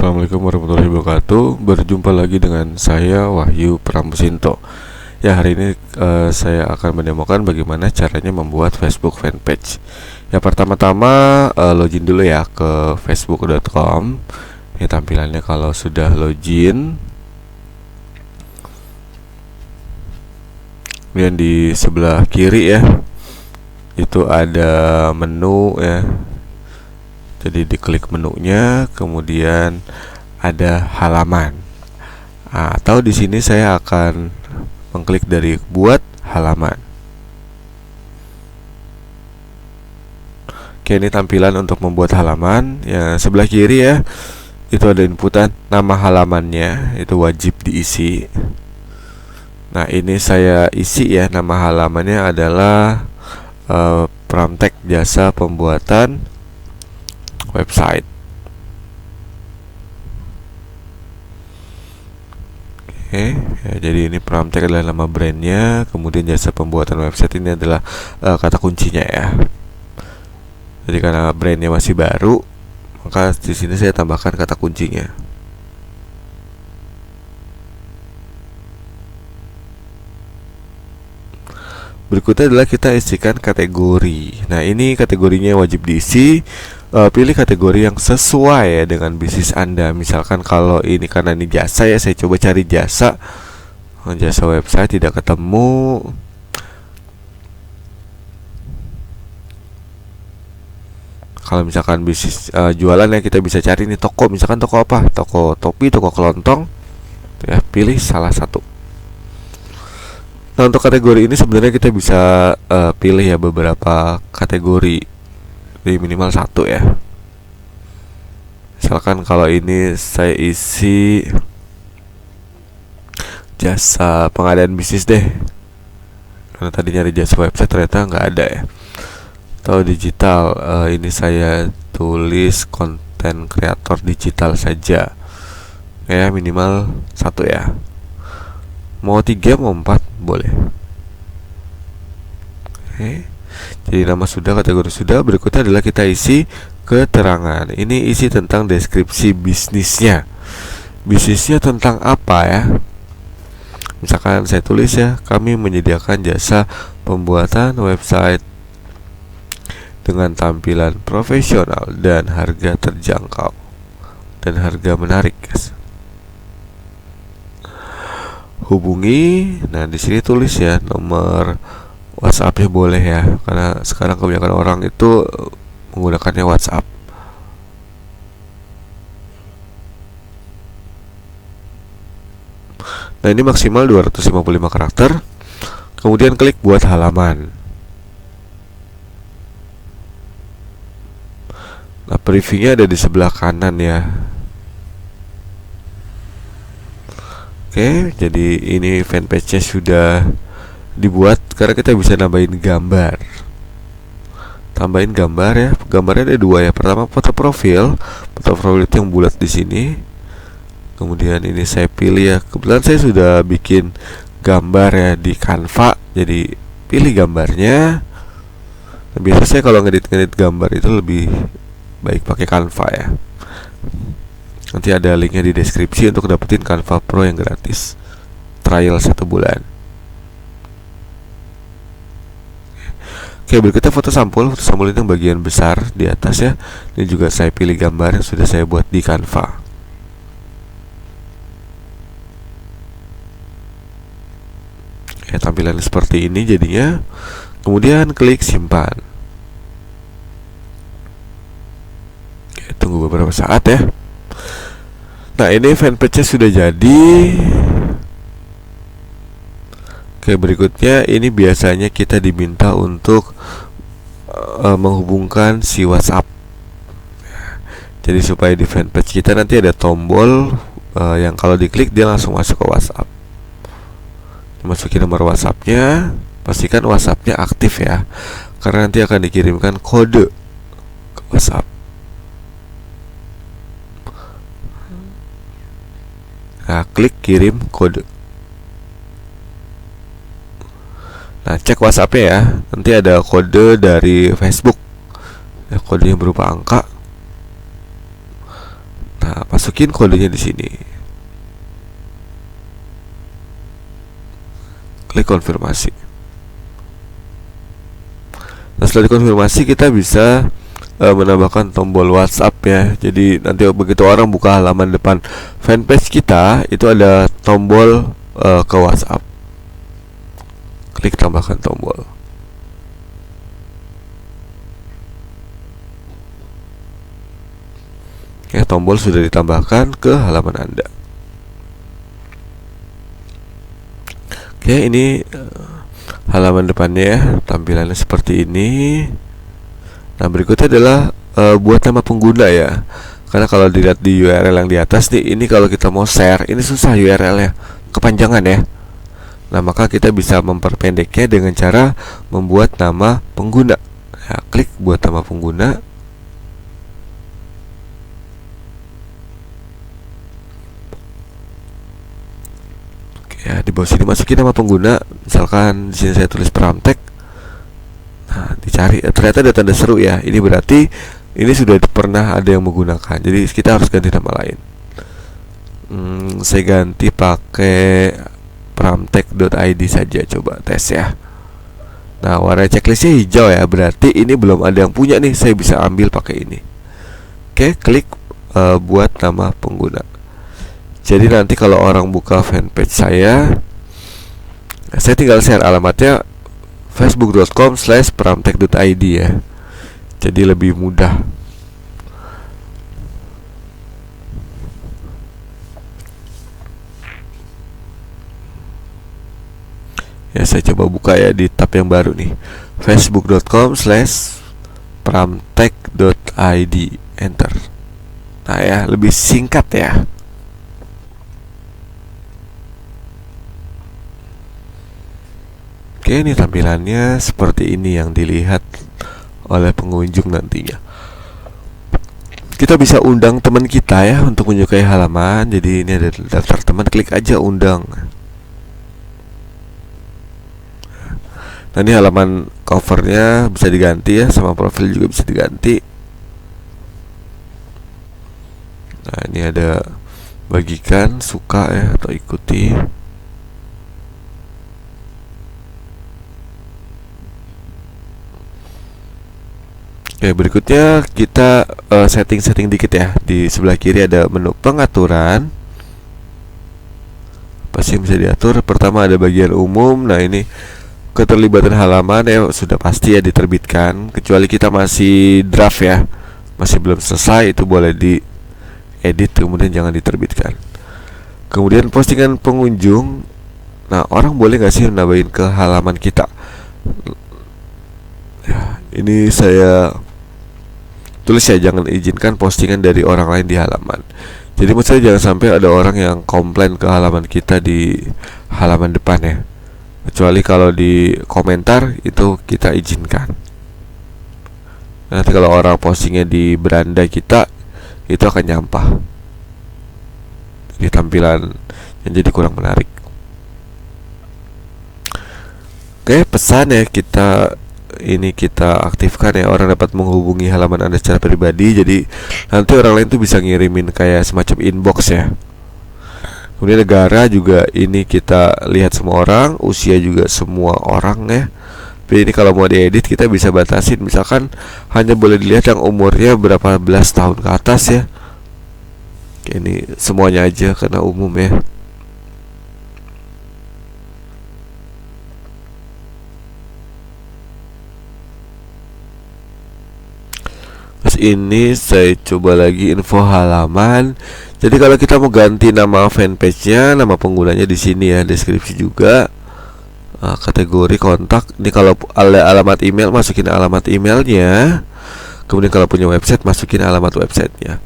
Assalamualaikum warahmatullahi wabarakatuh. Berjumpa lagi dengan saya Wahyu Pramusinto. Ya, hari ini saya akan mendemokan bagaimana caranya membuat Facebook fanpage. Ya, pertama-tama login dulu ya ke facebook.com. Ini tampilannya kalau sudah login. Kemudian di sebelah kiri ya, itu ada menu ya. Jadi diklik menunya, kemudian ada halaman. Atau di sini saya akan mengklik dari buat halaman. Oke, ini tampilan untuk membuat halaman. Yang sebelah kiri ya, itu ada inputan nama halamannya, itu wajib diisi. Nah, ini saya isi ya, nama halamannya adalah Pramtek Jasa Pembuatan Website. Oke, ya, jadi ini Pramtek adalah nama brandnya, kemudian jasa pembuatan website ini adalah kata kuncinya ya. Jadi karena brandnya masih baru, maka di sini saya tambahkan kata kuncinya. Berikutnya adalah kita isikan kategori. Nah, ini kategorinya wajib diisi. Pilih kategori yang sesuai ya dengan bisnis Anda. Misalkan kalau ini karena ini jasa ya, saya coba cari jasa. Jasa website tidak ketemu. Kalau misalkan bisnis jualan ya, kita bisa cari nih toko. Misalkan toko apa? Toko topi, toko kelontong. Ya, pilih salah satu. Nah, untuk kategori ini sebenarnya kita bisa pilih ya beberapa kategori. Jadi minimal satu ya. Misalkan kalau ini saya isi jasa pengadaan bisnis deh, karena tadi nyari jasa website ternyata nggak ada ya. Atau digital, ini saya tulis konten kreator digital saja ya, minimal satu ya. Mau 3, mau 4 boleh. Oke. Jadi nama sudah, kategori sudah. Berikutnya adalah kita isi keterangan. Ini isi tentang deskripsi bisnisnya. Bisnisnya tentang apa ya? Misalkan saya tulis ya, kami menyediakan jasa pembuatan website dengan tampilan profesional dan harga terjangkau dan harga menarik, guys. Hubungi. Nah, di sini tulis ya nomor WhatsApp-nya boleh ya, karena sekarang kebanyakan orang itu menggunakannya WhatsApp. Nah, ini maksimal 255 karakter. Kemudian klik buat halaman. Nah, previewnya ada di sebelah kanan ya. Oke, jadi ini fanpage-nya sudah dibuat. Karena kita bisa nambahin gambar. Tambahin gambar ya. Gambarnya ada dua ya. Pertama foto profil. Foto profil itu yang bulat di sini. Kemudian ini saya pilih ya. Kebetulan saya sudah bikin gambar ya di Canva. Jadi pilih gambarnya. Nah, biasanya saya kalau ngedit gambar itu lebih baik pakai Canva ya. Nanti ada linknya di deskripsi untuk dapetin Canva Pro yang gratis, trial 1 bulan. Oke, berikutnya foto sampul. Foto sampul ini yang bagian besar di atas ya. Ini juga saya pilih gambar yang sudah saya buat di Canva. Oke, tampilan seperti ini jadinya. Kemudian klik simpan. Oke, tunggu beberapa saat ya. Nah, ini fanpage-nya sudah jadi. Oke, berikutnya ini biasanya kita diminta untuk menghubungkan si WhatsApp. Jadi supaya di fanpage kita nanti ada tombol yang kalau diklik dia langsung masuk ke WhatsApp. Masukin nomor WhatsApp-nya, pastikan WhatsApp-nya aktif ya, karena nanti akan dikirimkan kode ke WhatsApp. Nah, klik kirim kode. Nah, cek WhatsApp-nya ya. Nanti ada kode dari Facebook ya, kodenya berupa angka. Nah, pas masukin kodenya di sini. Klik konfirmasi. Nah, setelah dikonfirmasi kita bisa menambahkan tombol WhatsApp ya. Jadi nanti begitu orang buka halaman depan fanpage kita, itu ada tombol ke WhatsApp. Klik tambahkan tombol. Oke, tombol sudah ditambahkan ke halaman Anda. Oke, ini halaman depannya ya, tampilannya seperti ini. Nah, berikutnya adalah buat nama pengguna ya. Karena kalau dilihat di URL yang di atas nih, ini kalau kita mau share, ini susah URL-nya, kepanjangan ya. Nah, maka kita bisa memperpendeknya dengan cara membuat nama pengguna. Nah, klik buat nama pengguna. Oke ya, di bawah sini masukin nama pengguna. Misalkan di sini saya tulis Pramtek. Nah, dicari, ternyata ada tanda seru ya. Ini berarti ini sudah pernah ada yang menggunakan. Jadi kita harus ganti nama lain. Saya ganti pakai pramtek.id saja, coba tes ya. Nah, warna checklistnya hijau ya, berarti ini belum ada yang punya nih. Saya bisa ambil pakai ini. Oke, klik buat nama pengguna. Jadi nanti kalau orang buka fanpage saya tinggal share alamatnya facebook.com/pramtek.id ya. Jadi lebih mudah. Ya, saya coba buka ya di tab yang baru nih, facebook.com/pramtek.id. Enter. Nah ya, lebih singkat ya. Oke, ini tampilannya seperti ini yang dilihat oleh pengunjung nantinya. Kita bisa undang teman kita ya untuk menyukai halaman. Jadi ini ada daftar teman, klik aja undang. Nah, ini halaman covernya bisa diganti ya, sama profil juga bisa diganti. Nah, ini ada bagikan, suka ya, atau ikuti. Oke, berikutnya kita setting-setting dikit ya. Di sebelah kiri ada menu pengaturan. Apa sih yang bisa diatur? Pertama ada bagian umum. Nah, ini keterlibatan halaman ya sudah pasti ya diterbitkan. Kecuali kita masih draft ya, masih belum selesai, itu boleh diedit kemudian jangan diterbitkan. Kemudian postingan pengunjung. Nah, orang boleh nggak sih nambahin ke halaman kita? Ya, ini saya tulis ya, jangan izinkan postingan dari orang lain di halaman. Jadi maksudnya jangan sampai ada orang yang komplain ke halaman kita di halaman depan ya. Kecuali kalau di komentar itu kita izinkan. Nanti kalau orang postingnya di beranda kita, itu akan nyampah. Jadi tampilan yang jadi kurang menarik. Oke, pesan ya kita aktifkan ya, orang dapat menghubungi halaman Anda secara pribadi. Jadi nanti orang lain tuh bisa ngirimin kayak semacam inbox ya. Kemudian negara juga ini kita lihat semua orang, usia juga semua orang ya. Tapi ini kalau mau diedit kita bisa batasin, misalkan hanya boleh dilihat yang umurnya berapa belas tahun ke atas ya. Ini semuanya aja karena umum ya. Terus ini saya coba lagi info halaman. Jadi kalau kita mau ganti nama fanpage-nya, nama penggunanya di sini ya, deskripsi juga. Kategori kontak. Ini kalau alamat email, masukin alamat emailnya. Kemudian kalau punya website, masukin alamat websitenya.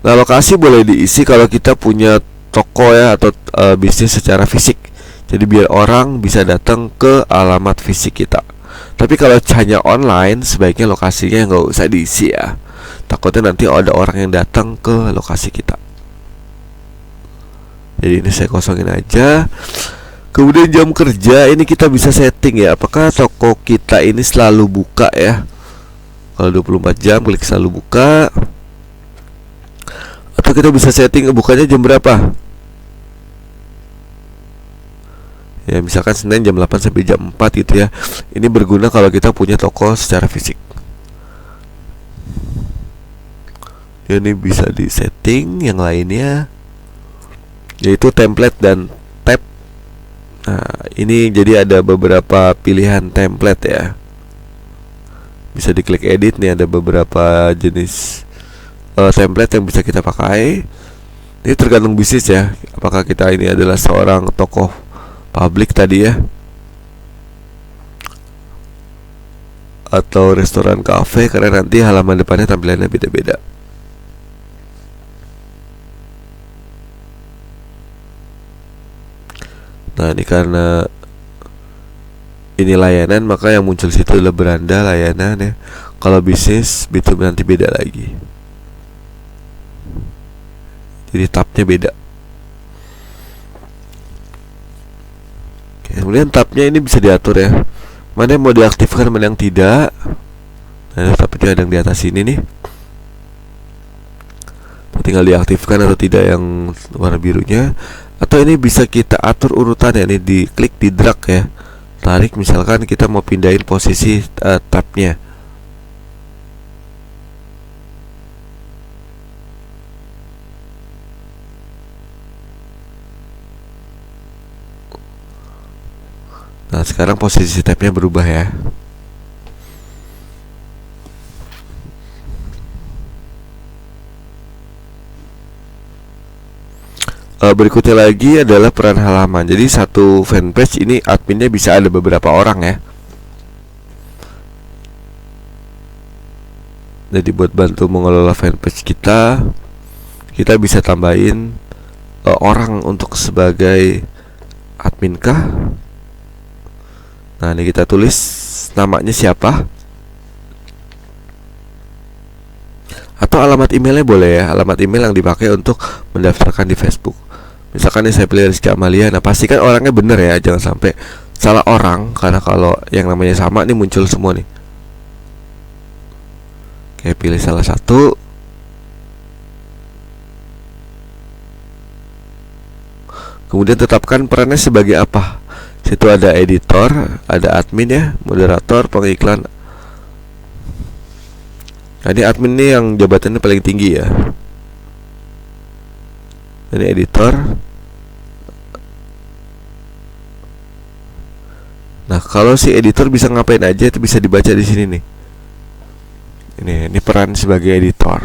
Nah, lokasi boleh diisi kalau kita punya toko ya, atau bisnis secara fisik. Jadi biar orang bisa datang ke alamat fisik kita. Tapi kalau hanya online, sebaiknya lokasinya nggak usah diisi ya. Takutnya nanti ada orang yang datang ke lokasi kita. Jadi ini saya kosongin aja. Kemudian jam kerja ini kita bisa setting ya, apakah toko kita ini selalu buka ya. Kalau 24 jam klik selalu buka, atau atau kita bisa setting bukanya jam berapa. Ya misalkan Senin jam 8 sampai jam 4 gitu ya. Ini berguna kalau kita punya toko secara fisik. Ya, ini bisa di setting yang lainnya, yaitu template dan tab. Nah ini jadi ada beberapa pilihan template ya. Bisa diklik edit nih, ada beberapa jenis template yang bisa kita pakai. Ini tergantung bisnis ya. Apakah kita ini adalah seorang tokoh publik tadi ya, atau restoran kafe, karena nanti halaman depannya tampilannya beda-beda. Nah ini karena ini layanan, maka yang muncul situ adalah beranda layanan ya. Kalau bisnis itu nanti beda lagi, jadi tabnya beda. Kemudian tabnya ini bisa diatur ya, mana yang mau diaktifkan, mana yang tidak. Nah tab itu ada yang di atas ini nih, tinggal diaktifkan atau tidak yang warna birunya. Atau ini bisa kita atur urutannya, ini diklik, di drag ya, tarik. Misalkan kita mau pindahin posisi tabnya. Nah sekarang posisi tabnya berubah ya. Berikutnya lagi adalah peran halaman. Jadi satu fanpage ini adminnya bisa ada beberapa orang ya. Jadi buat bantu mengelola fanpage kita bisa tambahin orang untuk sebagai admin kah. Nah ini kita tulis namanya siapa, atau alamat emailnya boleh ya, alamat email yang dipakai untuk mendaftarkan di Facebook. Misalkan ini saya pilih Rizky Amalia. Nah pastikan orangnya bener ya, jangan sampai salah orang, karena kalau yang namanya sama nih muncul semua nih. Oke, pilih salah satu. Kemudian tetapkan perannya sebagai apa. Situ ada editor, ada admin ya, moderator, pengiklan. Nah ini admin nih yang jabatannya paling tinggi ya. Ini editor. Nah kalau si editor bisa ngapain aja itu bisa dibaca di sini nih. Ini peran sebagai editor.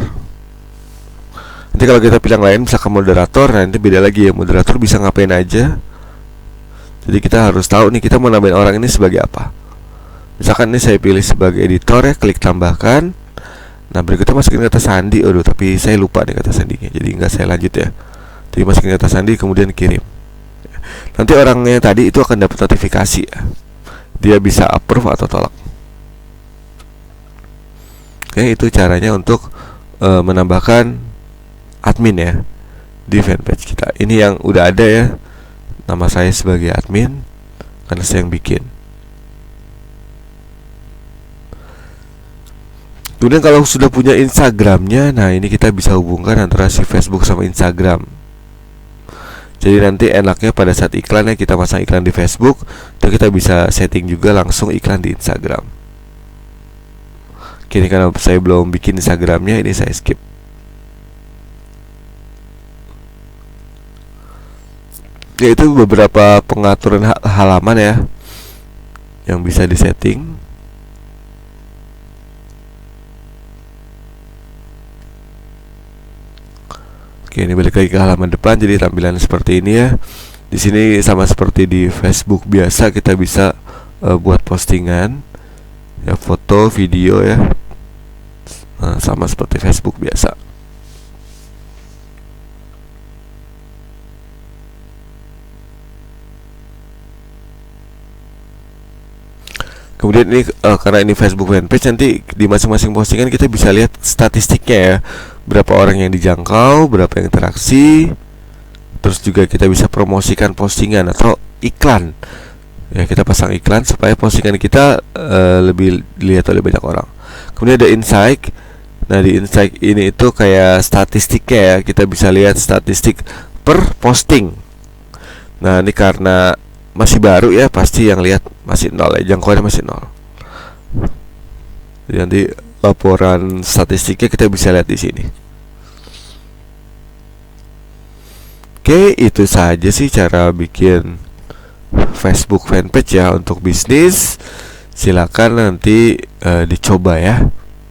Nanti kalau kita pilih yang lain, misalkan moderator, nah ini beda lagi ya. Moderator bisa ngapain aja. Jadi kita harus tahu nih kita mau nambahin orang ini sebagai apa. Misalkan ini saya pilih sebagai editor ya, klik tambahkan. Nah berikutnya masukin kata sandi. Aduh tapi saya lupa nih kata sandinya, jadi nggak saya lanjut ya. Jadi masukin kata sandi kemudian kirim. Nanti orangnya tadi itu akan dapat notifikasi ya. Dia bisa approve atau tolak. Oke, itu caranya untuk menambahkan admin ya di fanpage kita. Ini yang udah ada ya. Nama saya sebagai admin karena saya yang bikin. Kemudian kalau sudah punya Instagramnya, nah ini kita bisa hubungkan antara si Facebook sama Instagram. Jadi nanti enaknya pada saat iklannya kita pasang iklan di Facebook, dan kita bisa setting juga langsung iklan di Instagram. Kini karena saya belum bikin Instagramnya, ini saya skip. Yaitu beberapa pengaturan halaman ya yang bisa disetting. Oke, ini balik lagi ke halaman depan. Jadi tampilan seperti ini ya. Di sini sama seperti di Facebook biasa, kita bisa buat postingan ya, foto, video ya. Nah, sama seperti Facebook biasa. Kemudian ini karena ini Facebook fanpage, nanti di masing-masing postingan kita bisa lihat statistiknya ya, berapa orang yang dijangkau, berapa yang interaksi. Terus juga kita bisa promosikan postingan atau iklan ya, kita pasang iklan supaya postingan kita lebih dilihat oleh banyak orang. Kemudian ada insight. Nah, di Insight ini itu kayak statistiknya ya, kita bisa lihat statistik per posting. Nah, ini karena masih baru ya, pasti yang lihat masih nol ya, jangkauannya masih nol. Jadi nanti laporan statistiknya kita bisa lihat di sini. Oke, itu saja sih cara bikin Facebook fanpage ya untuk bisnis. Silakan nanti dicoba ya.